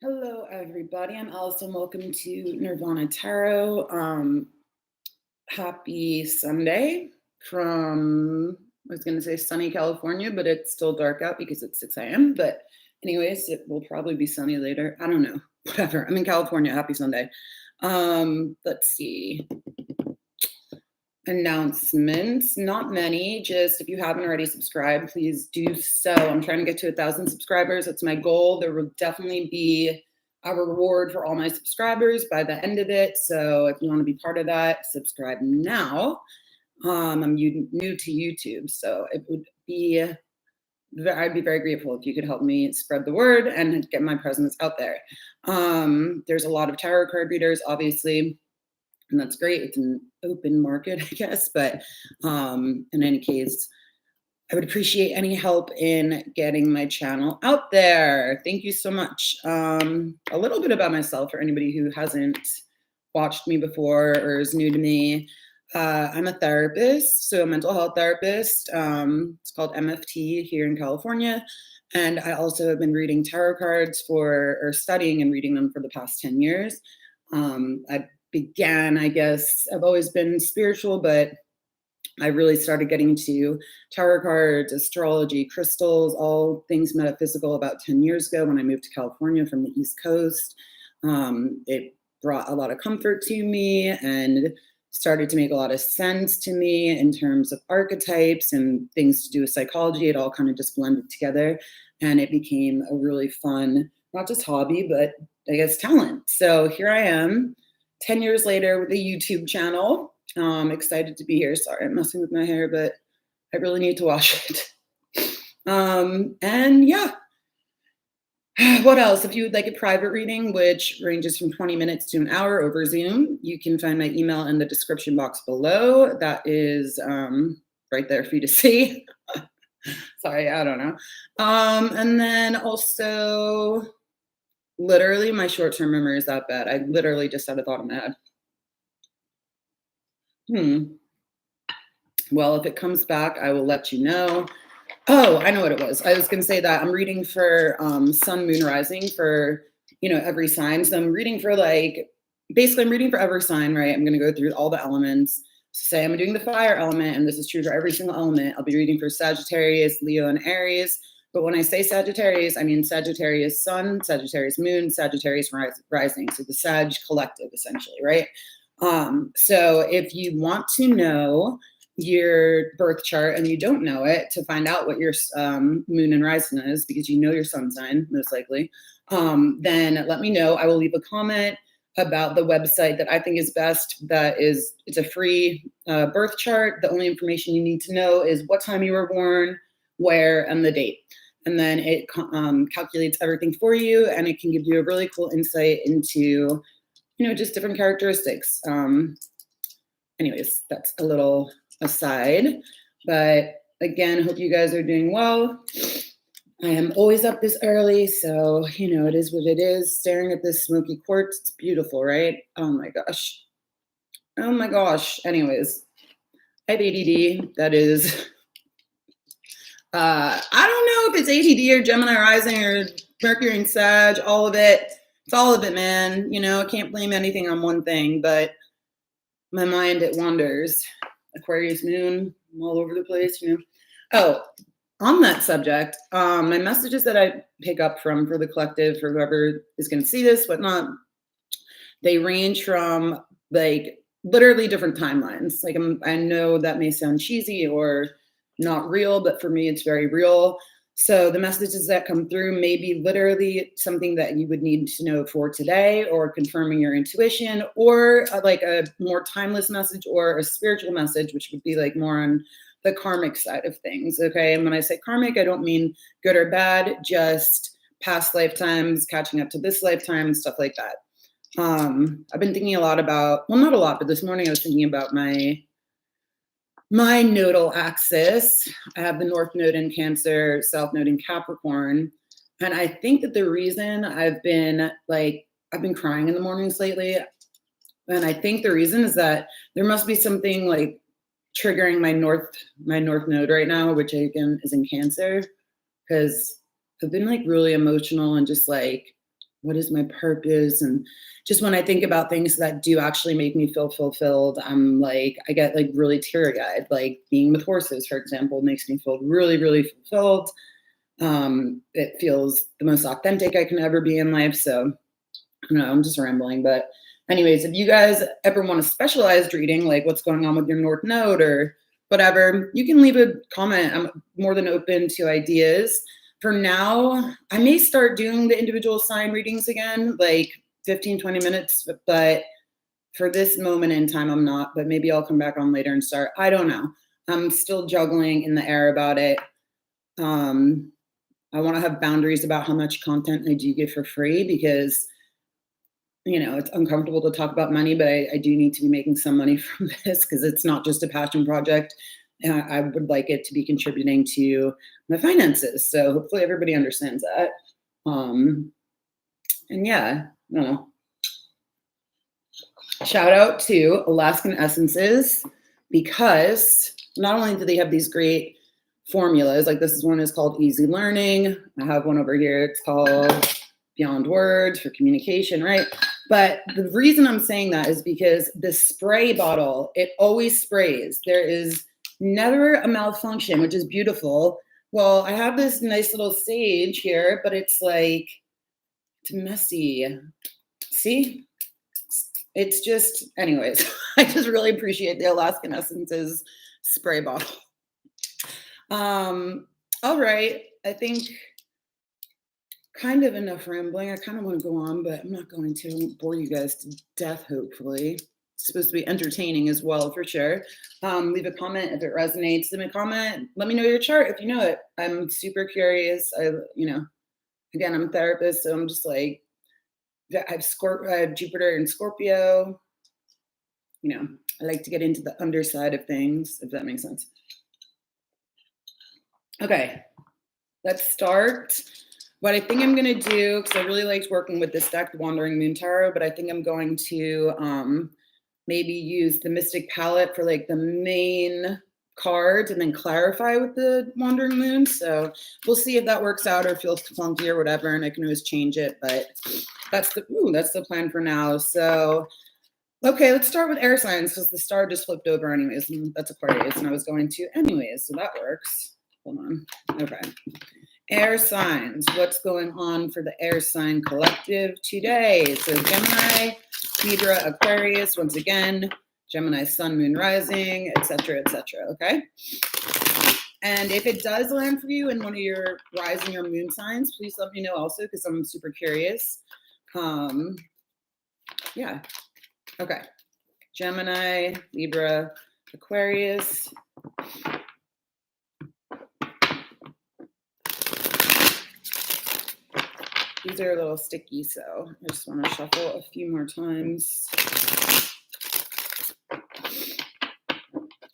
Hello, everybody. I'm Allison. Welcome to Nirvana Tarot. Happy Sunday from, I was going to say sunny California, but it's still dark out because it's 6 a.m. But, anyways, it will probably be sunny later. I don't know. Whatever. I'm in California. Happy Sunday. Let's see. Announcements, not many. Just if you haven't already subscribed, please do so. I'm trying to get to 1,000 subscribers. That's my goal. There will definitely be a reward for all my subscribers by the end of it. So if you want to be part of that, subscribe now. I'm new to YouTube, so it would be I'd be very grateful if you could help me spread the word and get my presence out there. There's a lot of tarot card readers, obviously, and that's great. It's an open market, I guess. But in any case, I would appreciate any help in getting my channel out there. Thank you so much. A little bit about myself for anybody who hasn't watched me before or is new to me. I'm a therapist, so a mental health therapist. It's called MFT here in California. And I also have been reading tarot cards or studying and reading them for the past 10 years. I began, I guess, I've always been spiritual, but I really started getting into tarot cards, astrology, crystals, all things metaphysical about 10 years ago when I moved to California from the East Coast. It brought a lot of comfort to me and started to make a lot of sense to me in terms of archetypes and things to do with psychology. It all kind of just blended together, and it became a really fun, not just hobby, but I guess talent. So here I am 10 years later with a YouTube channel. Excited to be here. Sorry, I'm messing with my hair, but I really need to wash it. And yeah, what else? If you would like a private reading, which ranges from 20 minutes to an hour over Zoom, you can find my email in the description box below. That is right there for you to see. Sorry, I don't know. And then also, literally, my short-term memory is that bad. I literally just had a thought in my head. Well, if it comes back, I will let you know. Oh, I know what it was. I was going to say that I'm reading for sun, moon, rising for, every sign. So I'm reading for basically I'm reading for every sign, right? I'm going to go through all the elements. So say I'm doing the fire element, and this is true for every single element. I'll be reading for Sagittarius, Leo, and Aries. But when I say Sagittarius, I mean Sagittarius sun, Sagittarius moon, Sagittarius rising. So the Sag collective, essentially, right? So if you want to know your birth chart and you don't know it, to find out what your moon and rising is, because you know your sun sign most likely, then let me know. I will leave a comment about the website that I think is best. It's a free birth chart. The only information you need to know is what time you were born, where, and the date. And then it calculates everything for you, and it can give you a really cool insight into just different characteristics. Anyways, that's a little aside, but again, hope you guys are doing well. I am always up this early, so it is what it is. Staring at this smoky quartz, it's beautiful, right? Oh my gosh. Anyways, I have ADD. That is, I don't know if it's ADD or Gemini rising or Mercury and Sag, all of it. It's all of it, man. I can't blame anything on one thing, but my mind, it wanders. Aquarius moon, I'm all over the place, Oh, on that subject, my messages that I pick up for the collective, for whoever is going to see this, whatnot, they range from literally different timelines. I know that may sound cheesy or not real, but for me, it's very real. So the messages that come through may be literally something that you would need to know for today, or confirming your intuition, or a more timeless message, or a spiritual message, which would be more on the karmic side of things. Okay. And when I say karmic, I don't mean good or bad, just past lifetimes, catching up to this lifetime, stuff like that. I've been thinking a lot about, well, not a lot, but this morning I was thinking about my nodal axis. I have the North Node in Cancer, South Node in Capricorn. And I think that the reason I've been crying in the mornings lately, and I think the reason is that there must be something triggering my North Node right now, which again is in Cancer, because I've been really emotional and just what is my purpose? And just when I think about things that do actually make me feel fulfilled, I'm like, I get like really teary-eyed. Like being with horses, for example, makes me feel really, really fulfilled. It feels the most authentic I can ever be in life. So I don't know, I'm just rambling. But anyways, if you guys ever want a specialized reading, like what's going on with your North Node or whatever, you can leave a comment. I'm more than open to ideas. For now, I may start doing the individual sign readings again, like 15, 20 minutes, but for this moment in time, I'm not, but maybe I'll come back on later and start. I don't know. I'm still juggling in the air about it. I want to have boundaries about how much content I do get for free because, you know, it's uncomfortable to talk about money, but I do need to be making some money from this because it's not just a passion project. I would like it to be contributing to my finances. So hopefully everybody understands that. And yeah, I don't know. Shout out to Alaskan Essences because not only do they have these great formulas, like this one is called Easy Learning. I have one over here. It's called Beyond Words for communication, right? But the reason I'm saying that is because the spray bottle, it always sprays. There is never a malfunction, which is beautiful. Well, I have this nice little sage here, but it's like, it's messy. See? It's just, anyways, I just really appreciate the Alaskan Essences spray bottle. All right, I think kind of enough rambling. I kind of want to go on, but I'm not going to. I won't bore you guys to death, hopefully. It's supposed to be entertaining as well, for sure. Leave a comment if it resonates. Leave a comment. Let me know your chart if you know it. I'm super curious. Again, I'm a therapist, so I'm just like, I have Jupiter in Scorpio. You know, I like to get into the underside of things, if that makes sense. Okay, let's start. What I think I'm going to do, because I really liked working with this deck, the Wandering Moon Tarot, but I think I'm going to maybe use the Mystic Palette for like the main cards and then clarify with the Wandering Moon. So we'll see if that works out or feels clunky or whatever, and I can always change it, but that's the plan for now. So, okay, let's start with air signs because the star just flipped over anyways, and that's Aquarius, and I was going to anyways, so that works. Hold on. Okay. Air signs. What's going on for the air sign collective today? So Gemini, Libra, Aquarius, once again, Gemini, Sun, Moon, Rising, etc., etc. Okay. And if it does land for you in one of your rising or moon signs, please let me know also because I'm super curious. Yeah. Okay. Gemini, Libra, Aquarius. These are a little sticky, so I just want to shuffle a few more times.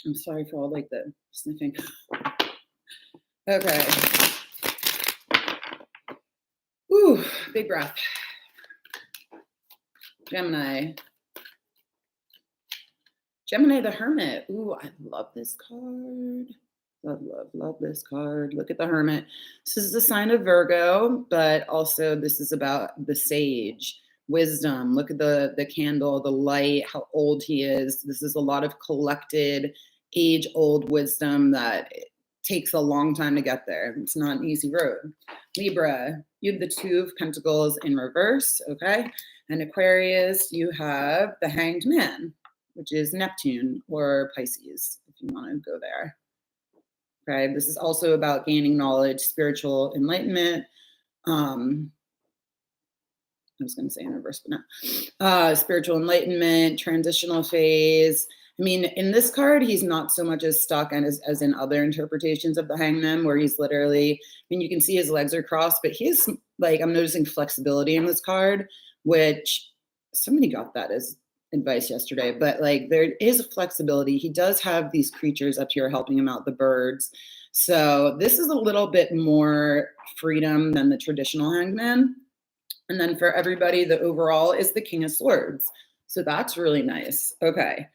I'm sorry for all like the sniffing. Okay. Ooh, big breath. Gemini. Gemini the Hermit. Ooh, I love this card. Love, love, love this card. Look at the Hermit. This is the sign of Virgo, but also this is about the sage, wisdom. Look at the candle, the light, how old he is. This is a lot of collected, age-old wisdom that takes a long time to get there. It's not an easy road. Libra, you have the Two of Pentacles in reverse, okay? And Aquarius, you have the Hanged Man, which is Neptune or Pisces, if you want to go there. Okay, this is also about gaining knowledge, spiritual enlightenment. I was going to say in reverse, but not. Spiritual enlightenment, transitional phase. I mean, in this card, he's not so much as stuck and as in other interpretations of the Hangman, where he's literally, I mean, you can see his legs are crossed, but he's like, I'm noticing flexibility in this card, which somebody got that as advice yesterday, but like there is a flexibility. He does have these creatures up here helping him out, the birds. So this is a little bit more freedom than the traditional Hangman. And then for everybody, the overall is the King of Swords. So that's really nice. Okay.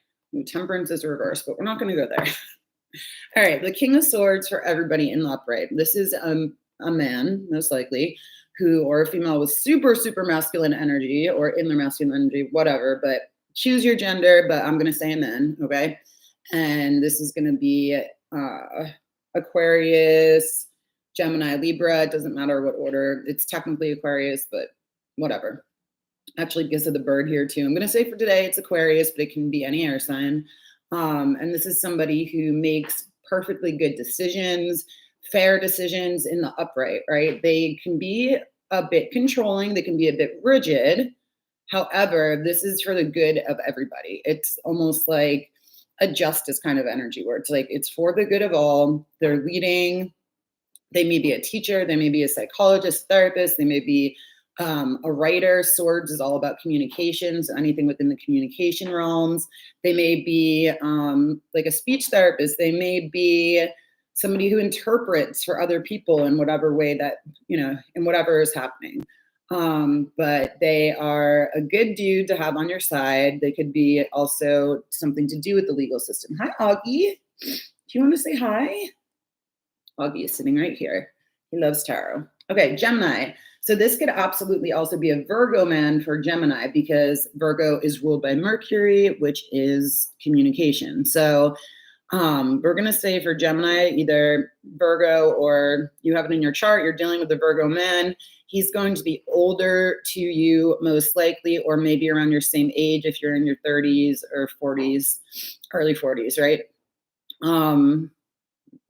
Temperance is reversed, but we're not going to go there. All right. The King of Swords for everybody in the upright. This is a man, most likely, or a female with super, super masculine energy or in their masculine energy, whatever, but choose your gender, but I'm going to say men, okay? And this is going to be Aquarius, Gemini, Libra. It doesn't matter what order. It's technically Aquarius, but whatever. Actually, because of the bird here too. I'm going to say for today it's Aquarius, but it can be any air sign. And this is somebody who makes perfectly good decisions, fair decisions in the upright, right? They can be a bit controlling. They can be a bit rigid. However, this is for the good of everybody. It's almost like a justice kind of energy where it's like it's for the good of all. They're leading. They may be a teacher. They may be a psychologist, therapist. They may be a writer. Swords is all about communications, anything within the communication realms. They may be like a speech therapist. They may be somebody who interprets for other people in whatever way that, in whatever is happening. But they are a good dude to have on your side. They could be also something to do with the legal system. Hi, Augie. Do you want to say hi? Augie is sitting right here. He loves tarot. Okay, Gemini. So this could absolutely also be a Virgo man for Gemini because Virgo is ruled by Mercury, which is communication. So we're going to say for Gemini, either Virgo or you have it in your chart, you're dealing with the Virgo man. He's going to be older to you, most likely, or maybe around your same age if you're in your 30s or 40s, early 40s, right?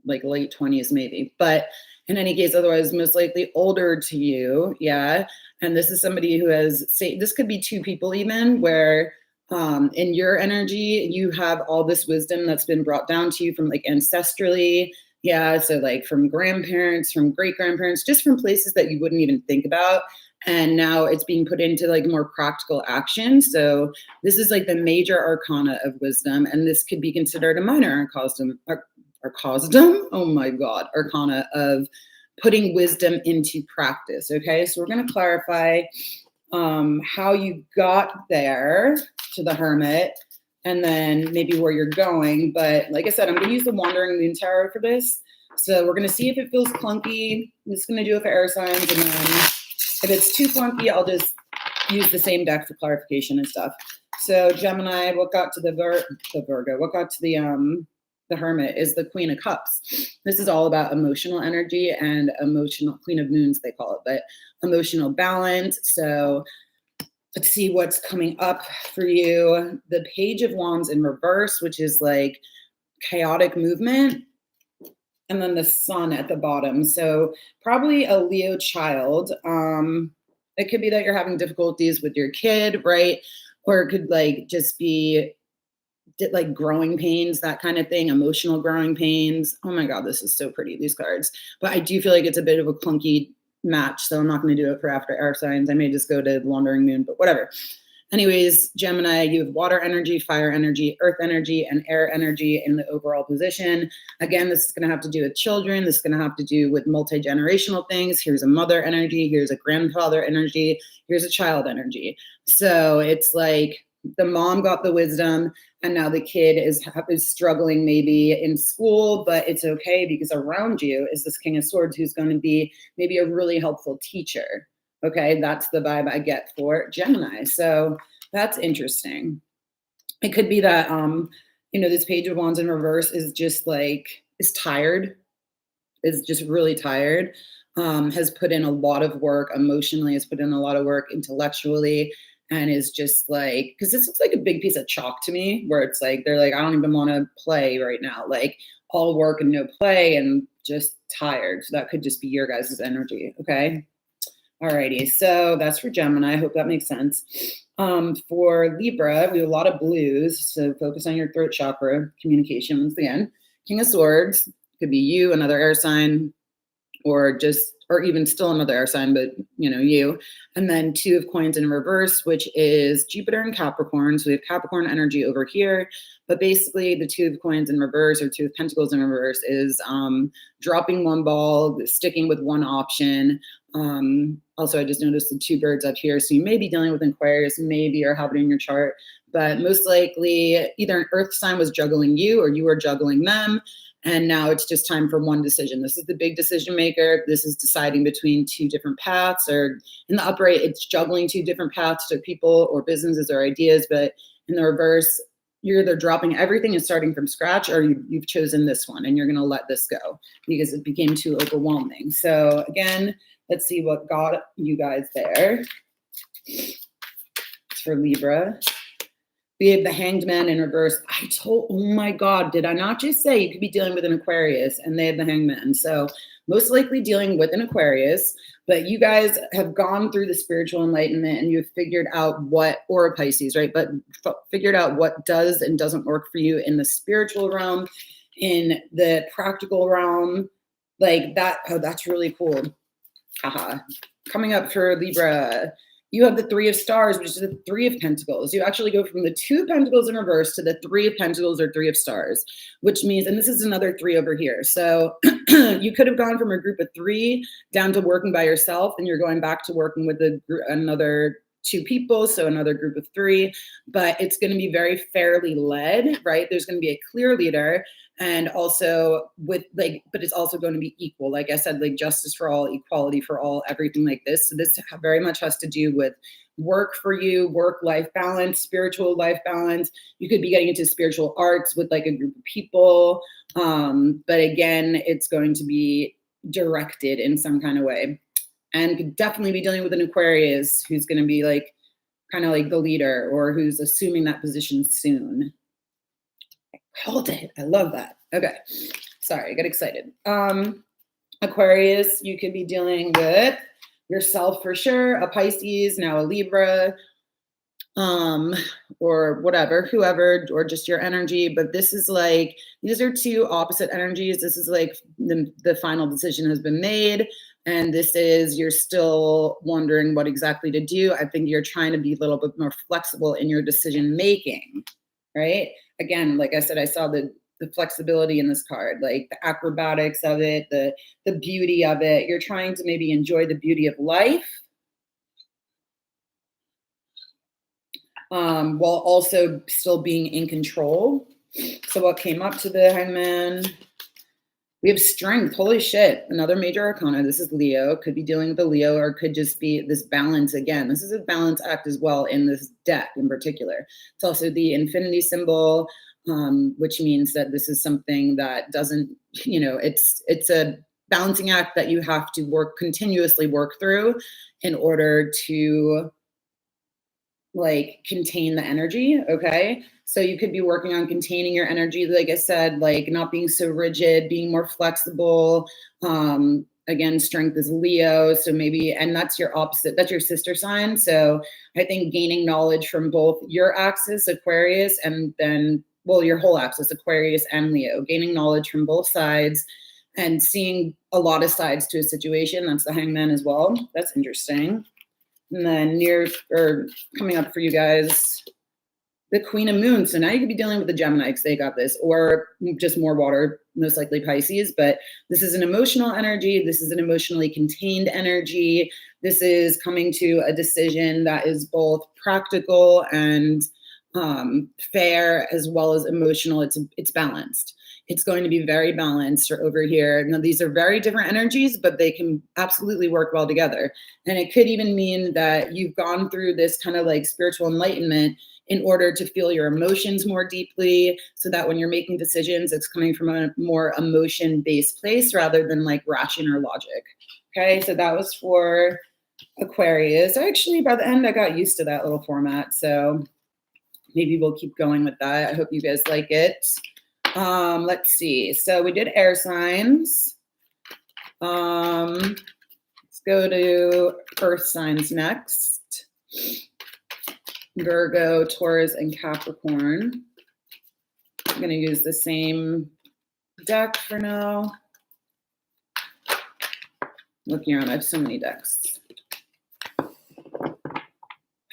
Like late 20s maybe. But in any case, otherwise, most likely older to you. Yeah. And this is somebody who has, say, this could be two people even, where in your energy, you have all this wisdom that's been brought down to you from like ancestrally. Yeah. So like from grandparents, from great grandparents, just from places that you wouldn't even think about. And now it's being put into like more practical action. So this is like the major arcana of wisdom. And this could be considered a minor arcana, oh my God, arcana of putting wisdom into practice. Okay, so we're going to clarify how you got there to the Hermit and then maybe where you're going. But like I said, I'm going to use the Wandering Moon Tarot for this. So we're going to see if it feels clunky. I'm just going to do it for air signs. And then if it's too clunky, I'll just use the same deck for clarification and stuff. So Gemini, what got to the Virgo? What got to the Hermit is the Queen of Cups. This is all about emotional energy and emotional Queen of Moons, they call it, but emotional balance. So let's see what's coming up for you. The Page of Wands in reverse, which is like chaotic movement. And then the Sun at the bottom. So probably a Leo child. It could be that you're having difficulties with your kid, right? Or it could like just be like growing pains, that kind of thing, emotional growing pains. Oh my God, this is so pretty, these cards. But I do feel like it's a bit of a clunky match, so I'm not going to do it for after air signs. I may just go to the Wandering Moon, but whatever. Anyways, Gemini, you have water energy, fire energy, earth energy, and air energy in the overall position. Again, this is going to have to do with children. This is going to have to do with multi-generational things. Here's a mother energy. Here's a grandfather energy. Here's a child energy. So it's like the mom got the wisdom and now the kid is struggling maybe in school, but it's okay because around you is this King of Swords who's going to be maybe a really helpful teacher. Okay, that's the vibe I get for Gemini. So that's interesting. It could be that, this Page of Wands in reverse is just like, is tired, is just really tired, has put in a lot of work emotionally, has put in a lot of work intellectually, and is just like, because this looks like a big piece of chalk to me, where it's like, they're like, I don't even want to play right now. Like all work and no play and just tired. So that could just be your guys' energy. Okay. Alrighty, so that's for Gemini. I hope that makes sense. For Libra, we have a lot of blues, so focus on your throat chakra, communication once again. King of Swords, could be you, another air sign, or even still another air sign, but you. And then Two of Coins in reverse, which is Jupiter and Capricorn. So we have Capricorn energy over here, but basically the Two of Coins in reverse or Two of Pentacles in reverse is dropping one ball, sticking with one option. Also, I just noticed the two birds up here. So you may be dealing with Aquarius, maybe or have it in your chart, but most likely either an earth sign was juggling you or you were juggling them. And now it's just time for one decision. This is the big decision maker. This is deciding between two different paths, or in the upright, it's juggling two different paths to people or businesses or ideas. But in the reverse, you're either dropping everything and starting from scratch, or you've chosen this one and you're going to let this go because it became too overwhelming. So again, let's see what got you guys there. For Libra, we have the Hanged Man in reverse. Oh my God, did I not just say you could be dealing with an Aquarius and they have the Hanged Man? So most likely dealing with an Aquarius, but you guys have gone through the spiritual enlightenment and you've figured out what, or a Pisces, right? But figured out what does and doesn't work for you in the spiritual realm, in the practical realm, like that. Oh, that's really cool. Haha. Coming up for Libra, you have the Three of Stars, which is the Three of Pentacles. You actually go from the Two of Pentacles in reverse to the Three of Pentacles or Three of Stars, which means, and this is another three over here. So you could have gone from a group of three down to working by yourself, and you're going back to working with another two people, so another group of three, but it's going to be very fairly led, right? There's going to be a clear leader, and also with like, but it's also going to be equal. Like I said, like justice for all, equality for all, everything like this. So this very much has to do with work for you, work-life balance, spiritual life balance. You could be getting into spiritual arts with like a group of people. But again, it's going to be directed in some kind of way. And could definitely be dealing with an Aquarius who's going to be like kind of like the leader, or who's assuming that position soon. I called it. I love that. Okay. Sorry, I got excited. Aquarius, you could be dealing with yourself for sure, a Pisces, now a Libra, or whatever, whoever, or just your energy. But this is like, these are two opposite energies. This is like the final decision has been made. And this is, you're still wondering what exactly to do. I think you're trying to be a little bit more flexible in your decision making, right? Again, like I said, I saw the flexibility in this card, like the acrobatics of it, the beauty of it. You're trying to maybe enjoy the beauty of life, while also still being in control. So what came up to the Hangman? We have Strength. Holy shit. Another major arcana. This is Leo. Could be dealing with a Leo, or could just be this balance again. This is a balance act as well in this deck in particular. It's also the infinity symbol, which means that this is something that doesn't, it's a balancing act that you have to continuously work through in order to like contain the energy. Okay. So you could be working on containing your energy. Like I said, like not being so rigid, being more flexible. Again, Strength is Leo. So maybe, and that's your opposite, that's your sister sign. So I think gaining knowledge from both your axis, Aquarius, and then, well, your whole axis, Aquarius and Leo, gaining knowledge from both sides and seeing a lot of sides to a situation. That's the Hangman as well. That's interesting. And then coming up for you guys, the Queen of Moons. So now you could be dealing with the Gemini because they got this, or just more water, most likely Pisces. But this is an emotional energy. This is an emotionally contained energy. This is coming to a decision that is both practical and fair, as well as emotional. It's balanced. It's going to be very balanced over here. Now, these are very different energies, but they can absolutely work well together. And it could even mean that you've gone through this kind of like spiritual enlightenment in order to feel your emotions more deeply, so that when you're making decisions, it's coming from a more emotion-based place rather than like ration or logic. Okay, so that was for Aquarius. Actually, by the end, I got used to that little format. So maybe we'll keep going with that. I hope you guys like it. Let's see. So we did air signs. Let's go to earth signs next. Virgo, Taurus, and Capricorn. I'm going to use the same deck for now. Looking around, I have so many decks.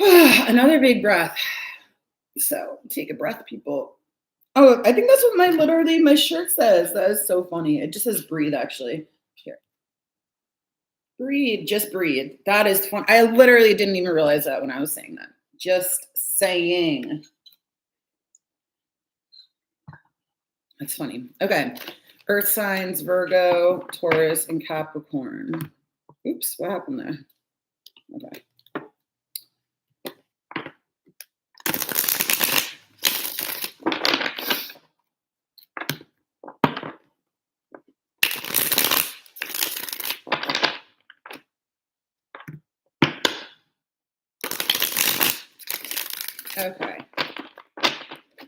Another big breath. So take a breath, people. Oh, I think that's what my shirt says. That is so funny. It just says breathe, actually. Here. Breathe, just breathe. That is fun. I literally didn't even realize that when I was saying that. Just saying. That's funny. Okay. Earth signs, Virgo, Taurus, and Capricorn. Oops, what happened there? Okay. Okay.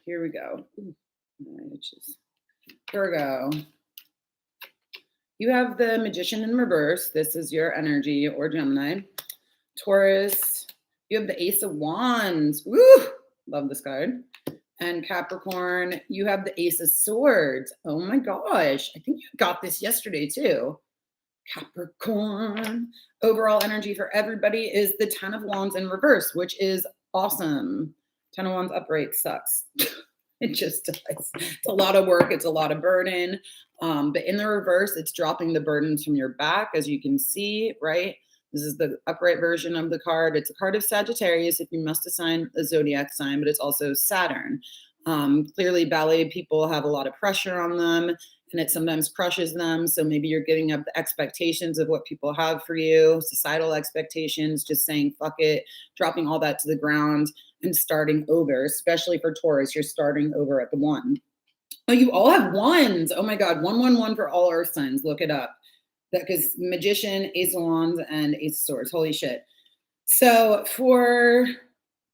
Here we go. Ooh, Virgo. You have the Magician in reverse. This is your energy, or Gemini. Taurus, you have the Ace of Wands. Woo! Love this card. And Capricorn, you have the Ace of Swords. Oh my gosh. I think you got this yesterday too. Capricorn. Overall energy for everybody is the Ten of Wands in reverse, which is awesome. Ten of Wands upright sucks. It just does. It's a lot of work. It's a lot of burden. But in the reverse, it's dropping the burdens from your back, as you can see, right? This is the upright version of the card. It's a card of Sagittarius if you must assign a zodiac sign, but it's also Saturn. Clearly, ballet people have a lot of pressure on them, and it sometimes crushes them. So maybe you're giving up the expectations of what people have for you, societal expectations, just saying, fuck it, dropping all that to the ground and starting over, especially for Taurus. You're starting over at the one. Oh, you all have ones. Oh my God. 111 for all earth signs. Look it up. Because Magician, Ace of Wands, and Ace of Swords. Holy shit. So for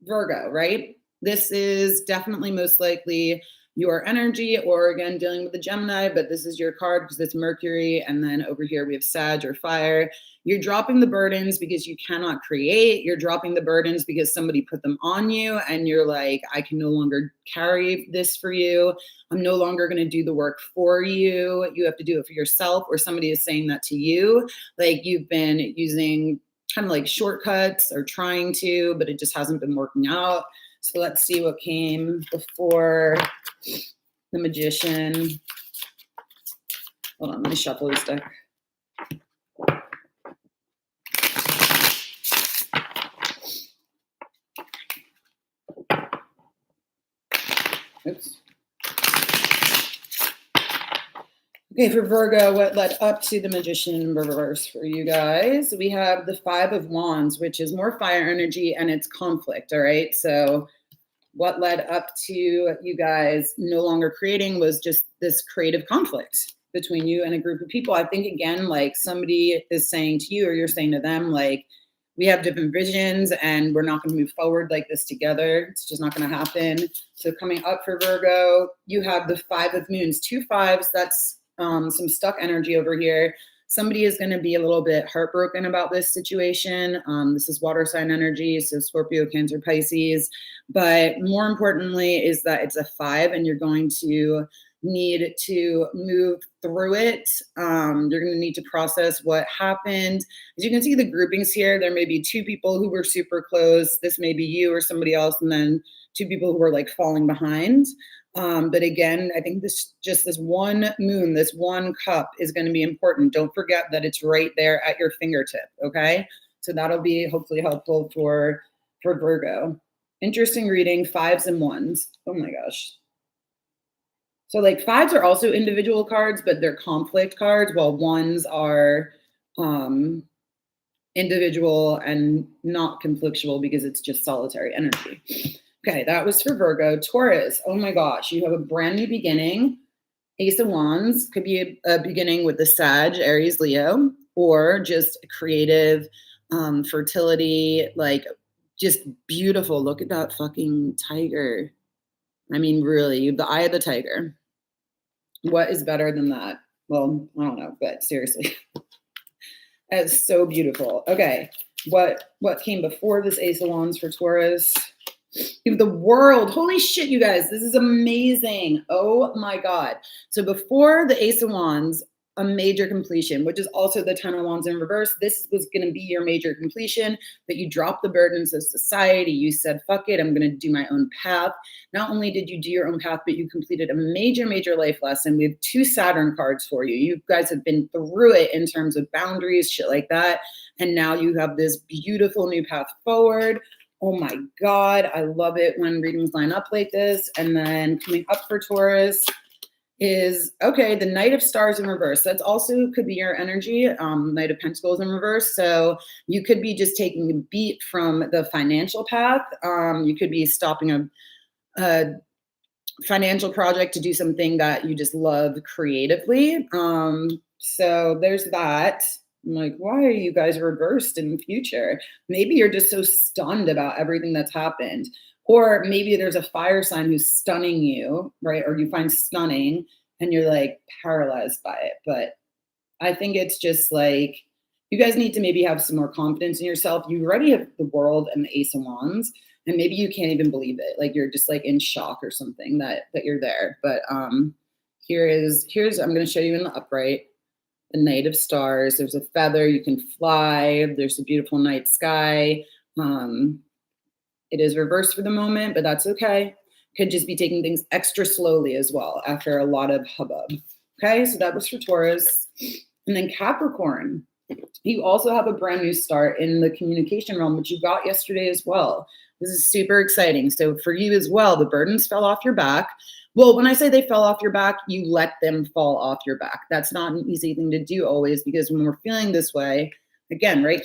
Virgo, right? This is definitely most likely your energy, or again, dealing with the Gemini, but this is your card because it's Mercury. And then over here we have Sag or fire. You're dropping the burdens because you cannot create. You're dropping the burdens because somebody put them on you and you're like, I can no longer carry this for you. I'm no longer going to do the work for you. You have to do it for yourself, or somebody is saying that to you. Like you've been using kind of like shortcuts or trying to, but it just hasn't been working out. So let's see what came before the Magician. Hold on, let me shuffle this deck. Oops. Okay, for Virgo, what led up to the Magician in reverse for you guys? We have the Five of Wands, which is more fire energy and it's conflict, all right? So what led up to you guys no longer creating was just this creative conflict between you and a group of people. I think, again, like somebody is saying to you or you're saying to them, like, we have different visions and we're not going to move forward like this together. It's just not going to happen. So coming up for Virgo, you have the Five of Moons, 2 5s. That's some stuck energy over here. Somebody is going to be a little bit heartbroken about this situation. This is water sign energy, so Scorpio, Cancer, Pisces. But more importantly is that it's a 5 and you're going to need to move through it. You're going to need to process what happened. As you can see the groupings here, there may be 2 people who were super close. This may be you or somebody else, and then 2 people who were like falling behind. But again, I think this one moon, this one cup is going to be important. Don't forget that it's right there at your fingertip. Okay. So that'll be hopefully helpful for Virgo. Interesting reading, 5s and 1s. Oh my gosh. So like 5s are also individual cards, but they're conflict cards, while 1s are individual and not conflictual because it's just solitary energy. Okay, that was for Virgo. Taurus, oh my gosh, you have a brand new beginning. Ace of Wands could be a beginning with the Sag, Aries, Leo, or just creative fertility, like just beautiful. Look at that fucking tiger. I mean, really, the eye of the tiger. What is better than that? Well, I don't know, but seriously, that's so beautiful. Okay, what came before this Ace of Wands for Taurus? You have the World. Holy shit, you guys, this is amazing. Oh my God. So before the Ace of Wands, a major completion, which is also the Ten of Wands in reverse. This was going to be your major completion, but you dropped the burdens of society. You said, fuck it, I'm going to do my own path. Not only did you do your own path, but you completed a major, major life lesson. We have 2 Saturn cards for you. You guys have been through it in terms of boundaries, shit like that. And now you have this beautiful new path forward. Oh my God, I love it when readings line up like this. And then coming up for Taurus, is, okay, the Knight of Stars in reverse. That's also could be your energy, Knight of Pentacles in reverse. So you could be just taking a beat from the financial path. You could be stopping a financial project to do something that you just love creatively. So there's that. I'm like, why are you guys reversed in the future? Maybe you're just so stunned about everything that's happened. Or maybe there's a fire sign who's stunning you, right? Or you find stunning and you're like paralyzed by it. But I think it's just like you guys need to maybe have some more confidence in yourself. You already have the World and the Ace of Wands, and maybe you can't even believe it. Like you're just like in shock or something that you're there. But here's I'm going to show you in the upright the Knight of Stars. There's a feather, you can fly. There's a beautiful night sky. It is reversed for the moment, but that's okay. Could just be taking things extra slowly as well after a lot of hubbub. Okay, so that was for Taurus. And then Capricorn, you also have a brand new start in the communication realm, which you got yesterday as well. This is super exciting. So for you as well, the burdens fell off your back. Well, when I say they fell off your back, you let them fall off your back. That's not an easy thing to do always, because when we're feeling this way, again, right,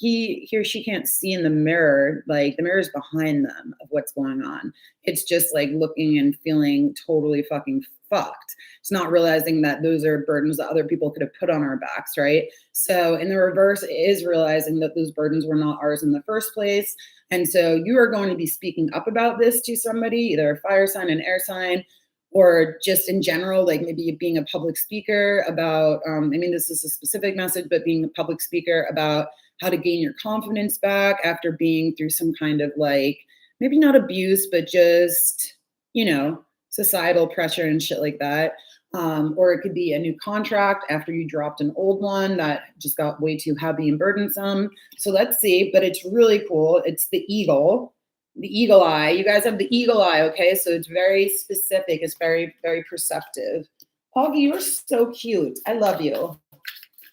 he or she can't see in the mirror, like the mirror is behind them of what's going on. It's just like looking and feeling totally fucking fucked. It's not realizing that those are burdens that other people could have put on our backs, right? So in the reverse, it is realizing that those burdens were not ours in the first place. And so you are going to be speaking up about this to somebody, either a fire sign, an air sign, or just in general, like maybe being a public speaker about, I mean, this is a specific message, but being a public speaker about how to gain your confidence back after being through some kind of like, maybe not abuse, but just, you know, societal pressure and shit like that. Or it could be a new contract after you dropped an old one that just got way too heavy and burdensome. So let's see, but it's really cool. It's the eagle eye. You guys have the eagle eye, okay? So it's very specific. It's very, very perceptive. Augie, you're so cute. I love you.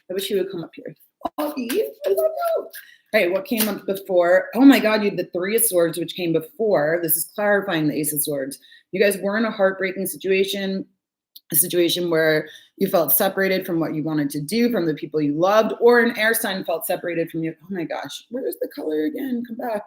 I wish you would come up here. Augie, I love you. All right, what came up before? Oh my God, you had the Three of Swords, which came before. This is clarifying the Ace of Swords. You guys were in a heartbreaking situation, a situation where you felt separated from what you wanted to do, from the people you loved, or an air sign felt separated from you. Oh my gosh, where's the color again? Come back.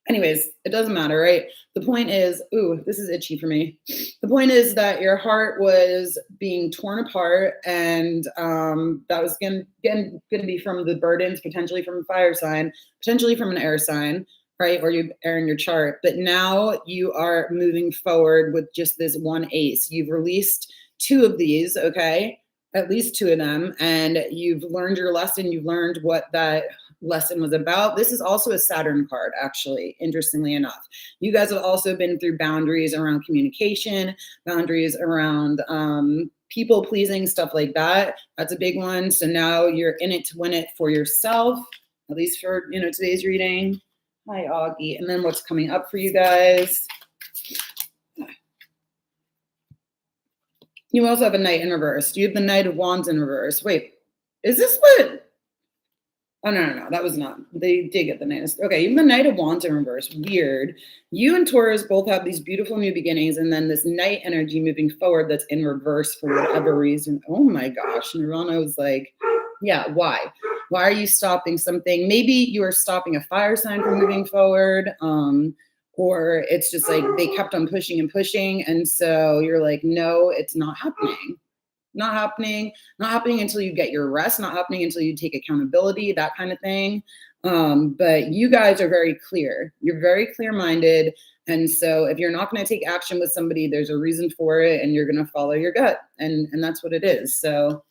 Anyways, it doesn't matter, right? The point is, ooh, this is itchy for me. The point is that your heart was being torn apart, and that was going to be from the burdens, potentially from a fire sign, potentially from an air sign, right? Or you air in your chart. But now you are moving forward with just this one ace. You've released two of these, okay? At least two of them, and you've learned your lesson. You've learned what that lesson was about. This is also a Saturn card, actually, interestingly enough. You guys have also been through boundaries around communication, boundaries around people pleasing, stuff like that. That's a big one. So now you're in it to win it for yourself, at least for, you know, today's reading. Hi, Augie. And then what's coming up for you guys? You also have a Knight in reverse. You have the Knight of Wands in reverse. Wait, is this what? Oh, no. That was not. They did get the Knight. Okay, even the Knight of Wands in reverse. Weird. You and Taurus both have these beautiful new beginnings, and then this Knight energy moving forward that's in reverse for whatever reason. Oh my gosh. Nirvana was like, yeah, why? Why are you stopping something? Maybe you are stopping a fire sign from moving forward. Or it's just like they kept on pushing and pushing. And so you're like, no, it's not happening. Not happening until you get your rest, not happening until you take accountability, that kind of thing. But you guys are very clear. You're very clear-minded. And so if you're not going to take action with somebody, there's a reason for it, and you're going to follow your gut. And that's what it is. So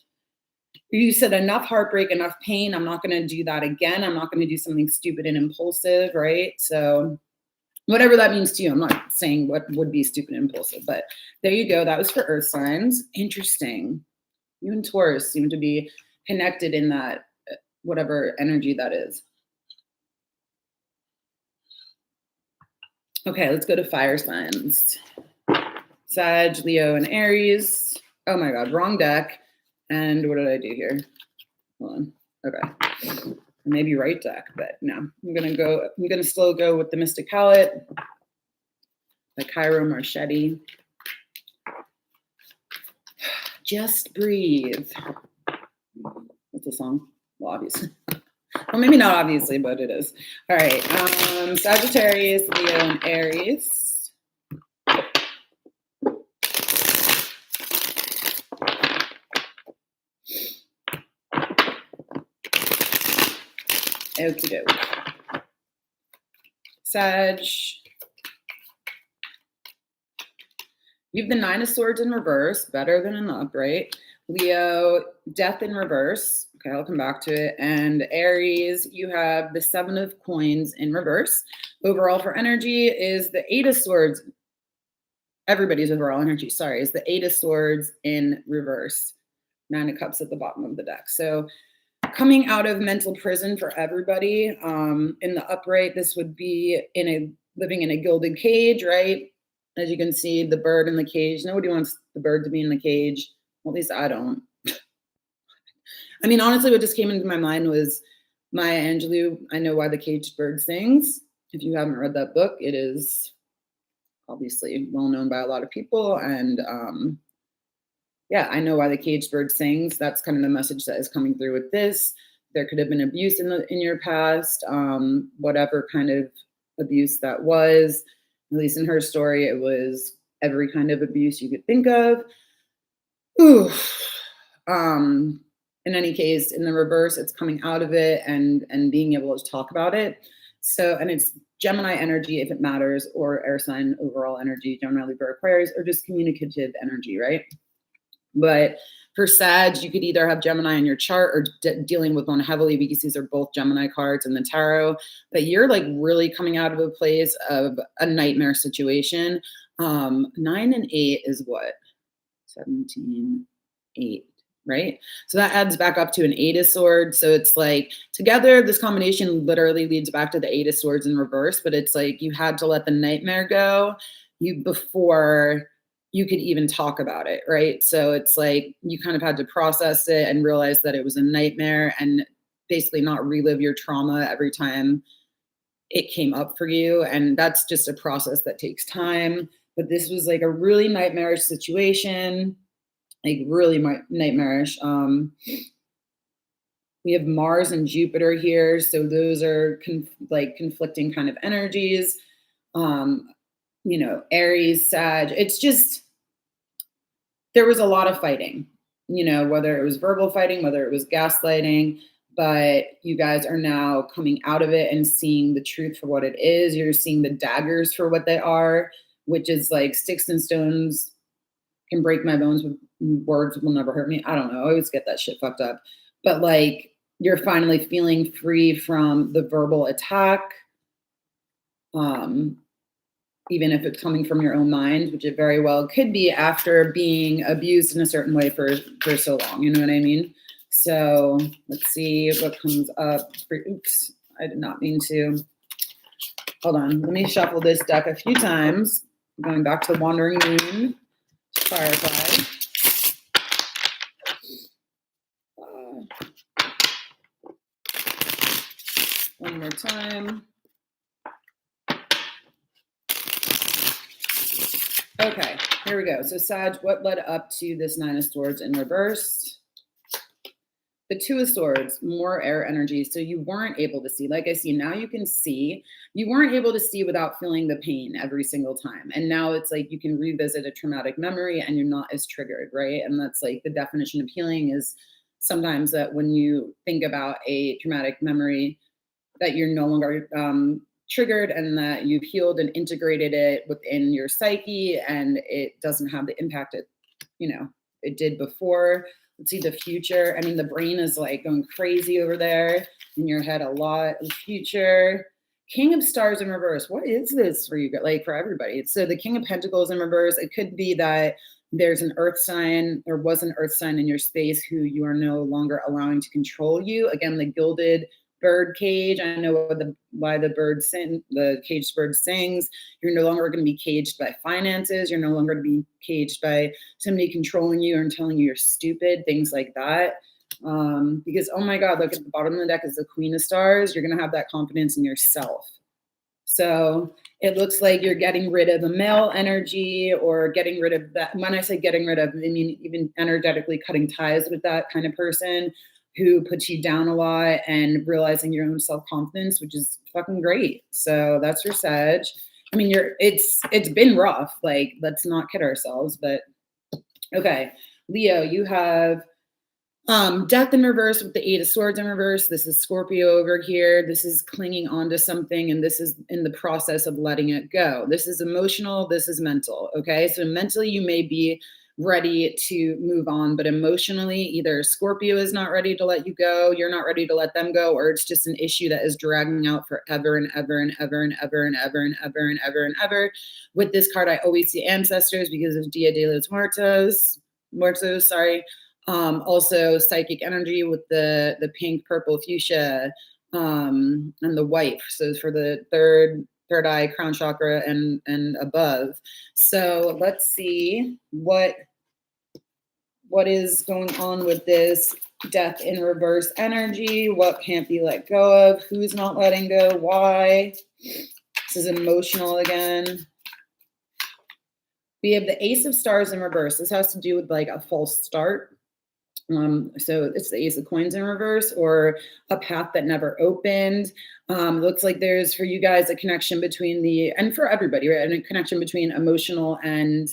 you said enough heartbreak, enough pain. I'm not going to do that again. I'm not going to do something stupid and impulsive, right? So whatever that means to you. I'm not saying what would be stupid and impulsive, but there you go. That was for earth signs. Interesting. You and Taurus seem to be connected in that, whatever energy that is. Okay, let's go to fire signs. Sag, Leo, and Aries. Oh my God, wrong deck. And what did I do here? Hold on. Okay. Maybe right deck, but no. I'm gonna still go with the Mystic Palette by Cairo Marchetti. Just breathe. What's the song? Well, obviously. Well, maybe not obviously, but it is. All right. Sagittarius, Leo, and Aries. Okie doke. Sag. You have the Nine of Swords in reverse, better than in the upright. Leo, Death in reverse. Okay, I'll come back to it. And Aries, you have the Seven of Coins in reverse. Overall for energy is the Eight of Swords. Everybody's overall energy, sorry, is the Eight of Swords in reverse. Nine of Cups at the bottom of the deck. So coming out of mental prison for everybody. In the upright, this would be living in a gilded cage, right? As you can see, the bird in the cage. Nobody wants the bird to be in the cage. Well, at least I don't. I mean, honestly, what just came into my mind was Maya Angelou, I Know Why the Caged Bird Sings. If you haven't read that book, it is obviously well known by a lot of people. And yeah, I know why the caged bird sings. That's kind of the message that is coming through with this. There could have been abuse in your past, whatever kind of abuse that was. At least in her story, it was every kind of abuse you could think of. Ooh. In any case, in the reverse, it's coming out of it and being able to talk about it. So, and it's Gemini energy if it matters, or air sign overall energy, Gemini, Libra, Aquarius, or just communicative energy, right? But for Sag, you could either have Gemini in your chart or dealing with one heavily, because these are both Gemini cards in the tarot. But you're like really coming out of a place of a nightmare situation. 9 and 8 is what? 17, 8, right? So that adds back up to an 8 of Swords. So it's like together, this combination literally leads back to the 8 of Swords in reverse. But it's like you had to let the nightmare go before you could even talk about it, right? So it's like you kind of had to process it and realize that it was a nightmare, and basically not relive your trauma every time it came up for you. And that's just a process that takes time. But this was like a really nightmarish situation, like really nightmarish. We have Mars and Jupiter here. So those are conflicting kind of energies. Aries, Sag, it's just, there was a lot of fighting, whether it was verbal fighting, whether it was gaslighting, but you guys are now coming out of it and seeing the truth for what it is. You're seeing the daggers for what they are, which is like sticks and stones can break my bones, but words will never hurt me. I don't know. I always get that shit fucked up. But like, you're finally feeling free from the verbal attack. Even if it's coming from your own mind, which it very well could be after being abused in a certain way for so long. You know what I mean? So let's see what comes up. Oops, I did not mean to. Hold on. Let me shuffle this deck a few times. Going back to the Wandering Moon, Firefly. One more time. Okay, here we go. So Sag, what led up to this Nine of Swords in reverse? The Two of Swords, more air energy. So you weren't able to see. Like I see, now you can see. You weren't able to see without feeling the pain every single time. And now it's like you can revisit a traumatic memory and you're not as triggered, right? And that's like the definition of healing is sometimes that when you think about a traumatic memory, that you're no longer triggered, and that you've healed and integrated it within your psyche, and it doesn't have the impact it did before. Let's see the future. I mean, the brain is like going crazy over there in your head a lot. The future. King of Stars in reverse. What is this for you? Like for everybody. So the King of Pentacles in reverse. It could be that there's an earth sign, or was an earth sign in your space who you are no longer allowing to control you. Again, the gilded bird cage. I know why the caged bird sings. You're no longer going to be caged by finances. You're no longer going to be caged by somebody controlling you and telling you you're stupid, things like that. Because, oh my God, look at the bottom of the deck is the Queen of Stars. You're going to have that confidence in yourself. So it looks like you're getting rid of a male energy or getting rid of that. When I say getting rid of, I mean even energetically cutting ties with that kind of person who puts you down a lot and realizing your own self-confidence, which is fucking great. So that's your Sag. I mean, it's been rough. Like, let's not kid ourselves, but okay. Leo, you have death in reverse with the Eight of Swords in reverse. This is Scorpio over here. This is clinging onto something, and this is in the process of letting it go. This is emotional. This is mental. Okay. So mentally, you may be ready to move on, but emotionally, either Scorpio is not ready to let you go, you're not ready to let them go, or it's just an issue that is dragging out forever and ever and ever and ever and ever and ever and ever and ever. With this card, I always see ancestors because of Dia de los Muertos, sorry. Also psychic energy with the pink, purple, fuchsia, and the white. So for the third eye, crown chakra, and above. So let's see what is going on with this death in reverse energy. What can't be let go of? Who's not letting go? Why? This is emotional again. We have the Ace of Stars in reverse. This has to do with like a false start. So it's the Ace of Coins in reverse, or a path that never opened. Looks like there's, for you guys, a connection between and for everybody, right? A connection between emotional and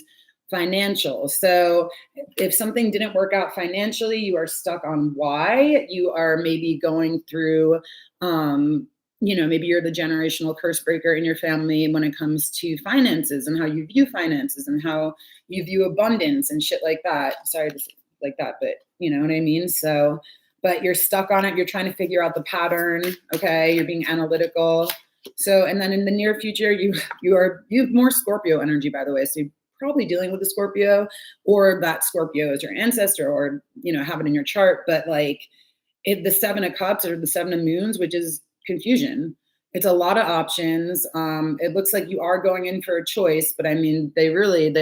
financial. So if something didn't work out financially, you are stuck on why. You are maybe going through, maybe you're the generational curse breaker in your family when it comes to finances and how you view finances and how you view abundance and shit like that. Sorry to say like that, but you know what I mean? So, but you're stuck on it. You're trying to figure out the pattern. Okay. You're being analytical. So, and then in the near future, you have more Scorpio energy, by the way. So you're probably dealing with a Scorpio, or that Scorpio is your ancestor, or, have it in your chart. But like the Seven of Cups or the Seven of Moons, which is confusion. It's a lot of options. It looks like you are going in for a choice, but I mean, they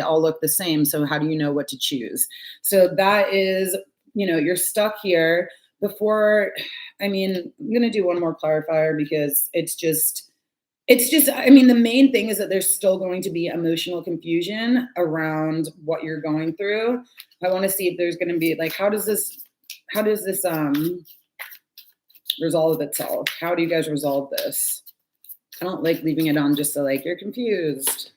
all look the same. So how do you know what to choose? So that is, you're stuck here before. I mean, I'm going to do one more clarifier because it's just, I mean, the main thing is that there's still going to be emotional confusion around what you're going through. I want to see if there's going to be like, how does this resolve itself? How do you guys resolve this? I don't like leaving it on just so like you're confused.